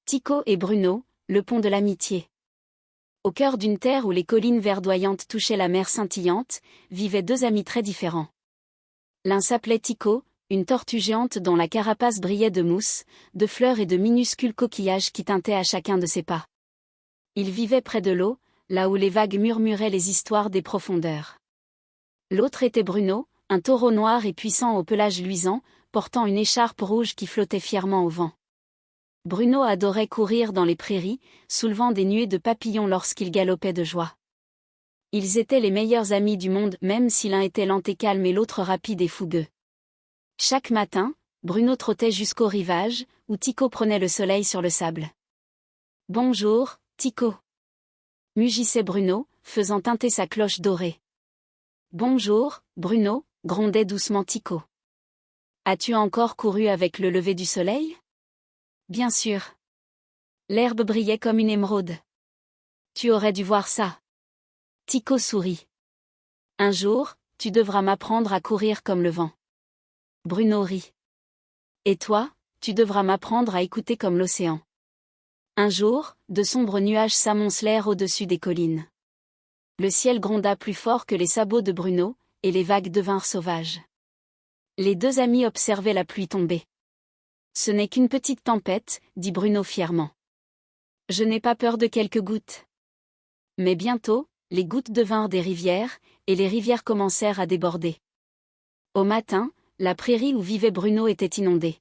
Tycho et Bruno, le pont de l'amitié. Au cœur d'une terre où les collines verdoyantes touchaient la mer scintillante, vivaient deux amis très différents. L'un s'appelait Tycho, une tortue géante dont la carapace brillait de mousse, de fleurs et de minuscules coquillages qui tintaient à chacun de ses pas. Il vivait près de l'eau, là où les vagues murmuraient les histoires des profondeurs. L'autre était Bruno, un taureau noir et puissant au pelage luisant, portant une écharpe rouge qui flottait fièrement au vent. Bruno adorait courir dans les prairies, soulevant des nuées de papillons lorsqu'il galopait de joie. Ils étaient les meilleurs amis du monde même si l'un était lent et calme et l'autre rapide et fougueux. Chaque matin, Bruno trottait jusqu'au rivage, où Tycho prenait le soleil sur le sable. « Bonjour, Tycho !» mugissait Bruno, faisant tinter sa cloche dorée. « Bonjour, Bruno !» grondait doucement Tycho. « As-tu encore couru avec le lever du soleil ?» Bien sûr. L'herbe brillait comme une émeraude. Tu aurais dû voir ça. Tycho sourit. Un jour, tu devras m'apprendre à courir comme le vent. Bruno rit. Et toi, tu devras m'apprendre à écouter comme l'océan. Un jour, de sombres nuages s'amoncelèrent au-dessus des collines. Le ciel gronda plus fort que les sabots de Bruno, et les vagues devinrent sauvages. Les deux amis observaient la pluie tomber. Ce n'est qu'une petite tempête, dit Bruno fièrement. Je n'ai pas peur de quelques gouttes. Mais bientôt, les gouttes devinrent des rivières, et les rivières commencèrent à déborder. Au matin, la prairie où vivait Bruno était inondée.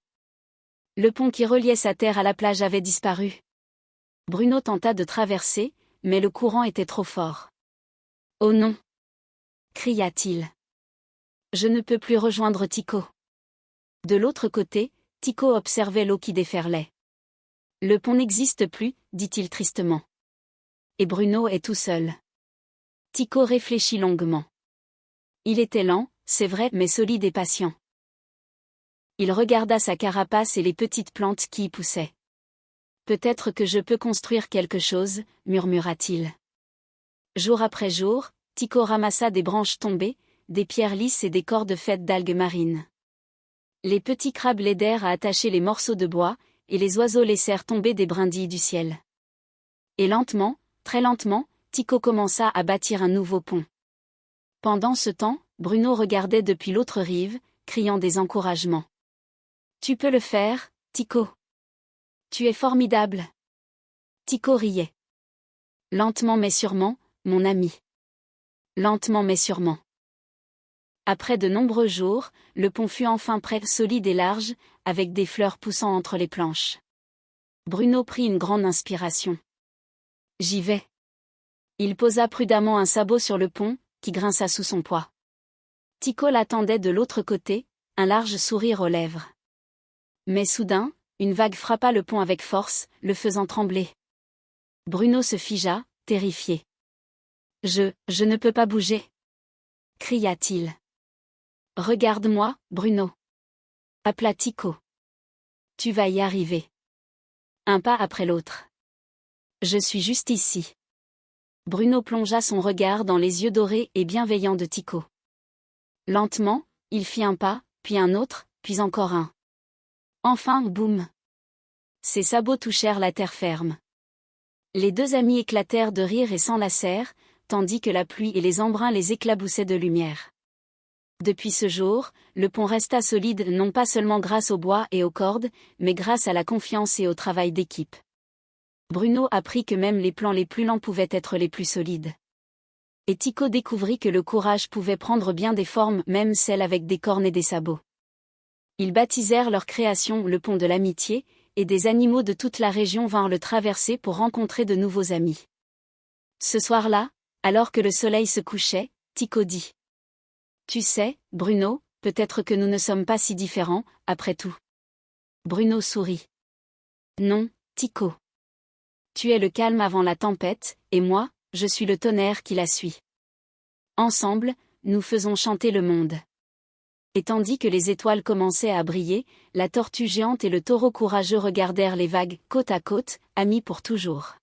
Le pont qui reliait sa terre à la plage avait disparu. Bruno tenta de traverser, mais le courant était trop fort. « Oh non !» cria-t-il. « Je ne peux plus rejoindre Tycho. » De l'autre côté, Tycho observait l'eau qui déferlait. « Le pont n'existe plus, dit-il tristement. Et Bruno est tout seul. » Tycho réfléchit longuement. Il était lent, c'est vrai, mais solide et patient. Il regarda sa carapace et les petites plantes qui y poussaient. « Peut-être que je peux construire quelque chose, » murmura-t-il. Jour après jour, Tycho ramassa des branches tombées, des pierres lisses et des cordes faites d'algues marines. Les petits crabes l'aidèrent à attacher les morceaux de bois, et les oiseaux laissèrent tomber des brindilles du ciel. Et lentement, très lentement, Tycho commença à bâtir un nouveau pont. Pendant ce temps, Bruno regardait depuis l'autre rive, criant des encouragements. « Tu peux le faire, Tycho. Tu es formidable. » Tycho riait. « Lentement mais sûrement, mon ami. Lentement mais sûrement. » Après de nombreux jours, le pont fut enfin prêt, solide et large, avec des fleurs poussant entre les planches. Bruno prit une grande inspiration. « J'y vais. » Il posa prudemment un sabot sur le pont, qui grinça sous son poids. Tycho l'attendait de l'autre côté, un large sourire aux lèvres. Mais soudain, une vague frappa le pont avec force, le faisant trembler. Bruno se figea, terrifié. « Je ne peux pas bouger !» cria-t-il. « Regarde-moi, Bruno !» appela Tycho. « Tu vas y arriver. » Un pas après l'autre. « Je suis juste ici. » Bruno plongea son regard dans les yeux dorés et bienveillants de Tycho. Lentement, il fit un pas, puis un autre, puis encore un. Enfin, boum! Ses sabots touchèrent la terre ferme. Les deux amis éclatèrent de rire et s'enlacèrent, tandis que la pluie et les embruns les éclaboussaient de lumière. Depuis ce jour, le pont resta solide non pas seulement grâce au bois et aux cordes, mais grâce à la confiance et au travail d'équipe. Bruno apprit que même les plans les plus lents pouvaient être les plus solides. Et Tycho découvrit que le courage pouvait prendre bien des formes, même celles avec des cornes et des sabots. Ils baptisèrent leur création le pont de l'amitié, et des animaux de toute la région vinrent le traverser pour rencontrer de nouveaux amis. Ce soir-là, alors que le soleil se couchait, Tycho dit. Tu sais, Bruno, peut-être que nous ne sommes pas si différents, après tout. Bruno sourit. Non, Tycho. Tu es le calme avant la tempête, et moi, je suis le tonnerre qui la suit. Ensemble, nous faisons chanter le monde. Et tandis que les étoiles commençaient à briller, la tortue géante et le taureau courageux regardèrent les vagues, côte à côte, amis pour toujours.